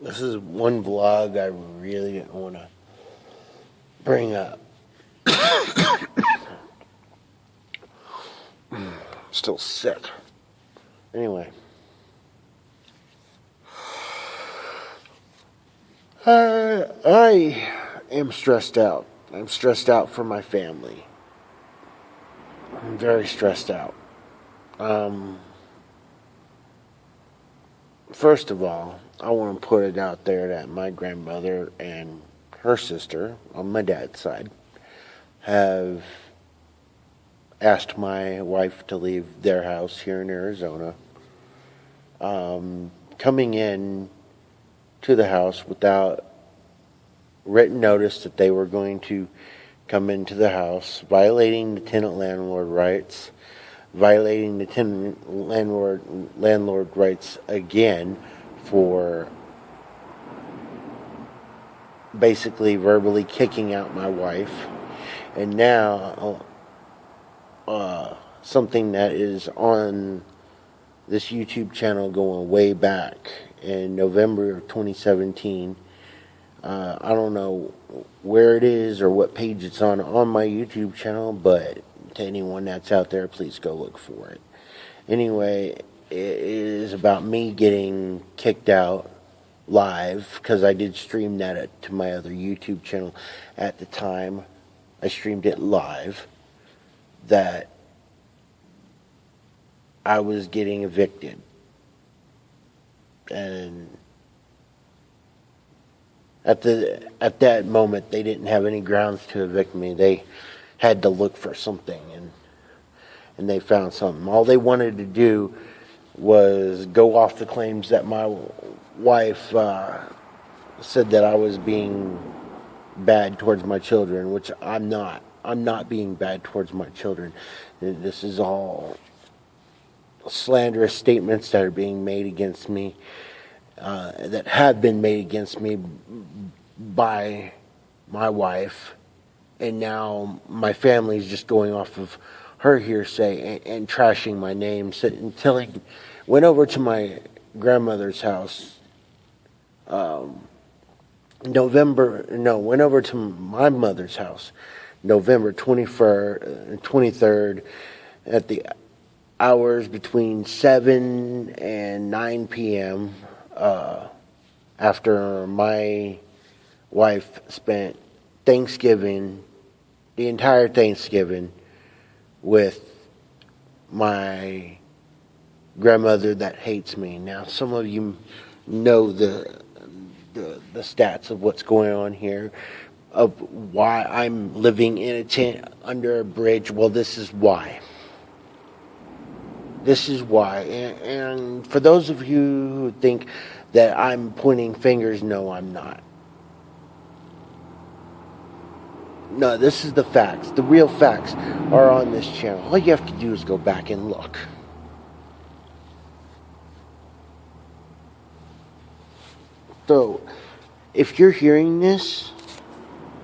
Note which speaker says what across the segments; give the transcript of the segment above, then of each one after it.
Speaker 1: This is one vlog I really didn't want to bring up. I'm still sick. Anyway. I am stressed out. I'm stressed out for my family. I'm very stressed out. First of all, I want to put it out there that my grandmother and her sister, on my dad's side, have asked my wife to leave their house here in Arizona. Coming in to the house without written notice that they were going to come into the house, violating the tenant landlord rights, violating the tenant landlord rights again for basically verbally kicking out my wife, and now something that is on this YouTube channel going way back in November of 2017. I don't know where it is or what page it's on my YouTube channel, but to anyone that's out there, please go look for it. Anyway, it is about me getting kicked out live, because I did stream that to my other YouTube channel at the time. I streamed it live, that I was getting evicted. And at that moment, they didn't have any grounds to evict me. They had to look for something, and they found something. All they wanted to do was go off the claims that my wife said that I was being bad towards my children, which I'm not. I'm not being bad towards my children. This is all slanderous statements that are being made against me, that have been made against me by my wife, and now my family's just going off of her hearsay and trashing my name. Until I went over to my grandmother's house, went over to my mother's house November 23rd at the hours between 7 and 9 p.m. After my wife spent Thanksgiving, the entire Thanksgiving, with my grandmother that hates me. Now, some of you know the stats of what's going on here, of why I'm living in a tent under a bridge. Well, this is why. This is why. And for those of you who think that I'm pointing fingers, no, I'm not. No, this is the facts. The real facts are on this channel. All you have to do is go back and look. So, if you're hearing this,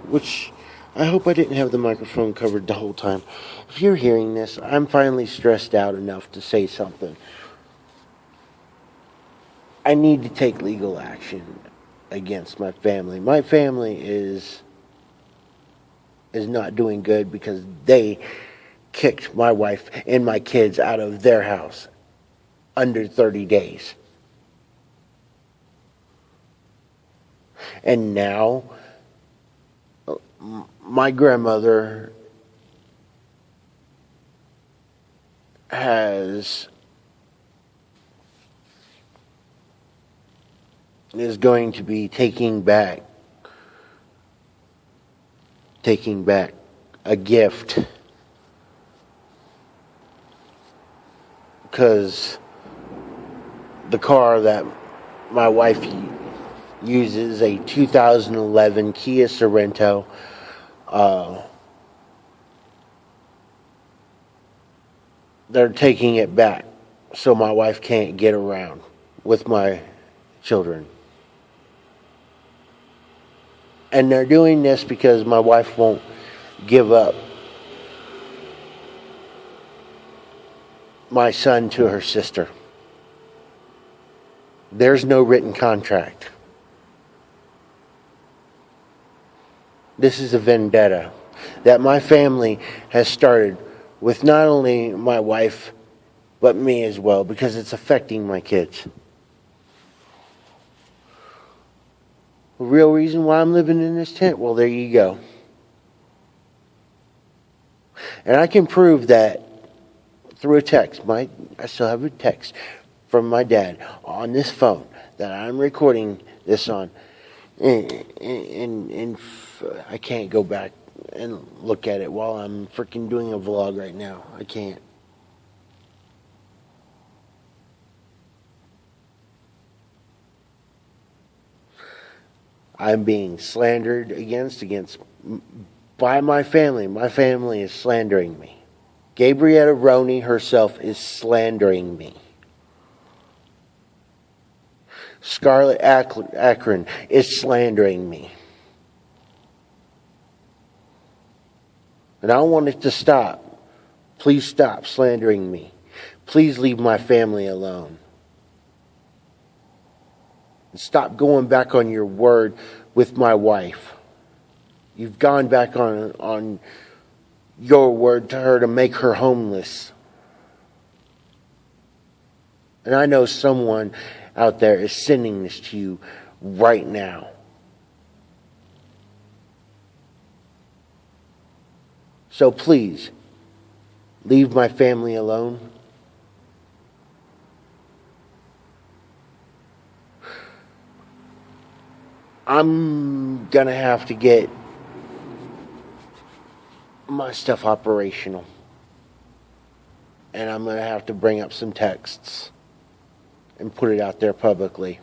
Speaker 1: which I hope I didn't have the microphone covered the whole time. If you're hearing this, I'm finally stressed out enough to say something. I need to take legal action against my family. My family is not doing good because they kicked my wife and my kids out of their house under 30 days. And now my grandmother is going to be taking back a gift, because the car that my wife uses, a 2011 Kia Sorento, they're taking it back so my wife can't get around with my children. And they're doing this because my wife won't give up my son to her sister. There's no written contract. This is a vendetta that my family has started with not only my wife, but me as well, because it's affecting my kids. The real reason why I'm living in this tent, well, there you go. And I can prove that through a text. I still have a text from my dad on this phone that I'm recording this on. And I can't go back and look at it while I'm freaking doing a vlog right now. I can't. I'm being slandered against by my family. My family is slandering me. Gabrietta Roney herself is slandering me. Scarlett Akron is slandering me. And I want it to stop. Please stop slandering me. Please leave my family alone. And stop going back on your word with my wife. You've gone back on your word to her to make her homeless. And I know someone out there is sending this to you right now. So please, leave my family alone. I'm gonna have to get my stuff operational. And I'm gonna have to bring up some texts and put it out there publicly.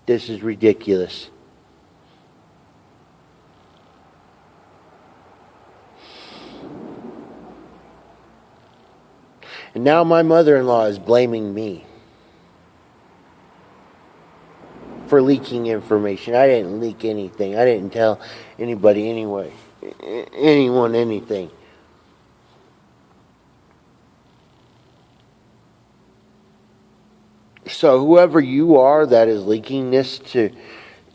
Speaker 1: This is ridiculous. And now my mother-in-law is blaming me for leaking information. I didn't leak anything. I didn't tell anybody anyone anything. So whoever you are that is leaking this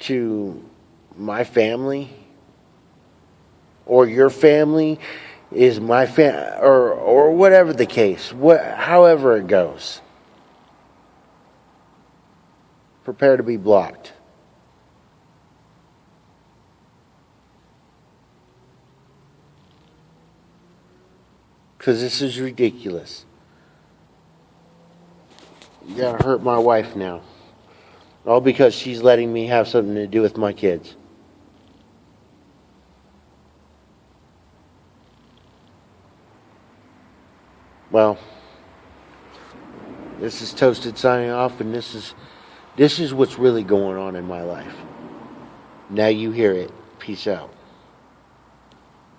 Speaker 1: to my family or your family is my or whatever the case, however it goes, prepare to be blocked. Because this is ridiculous. You gotta hurt my wife now. All because she's letting me have something to do with my kids. Well, this is Toasted signing off, and this is what's really going on in my life. Now you hear it. Peace out.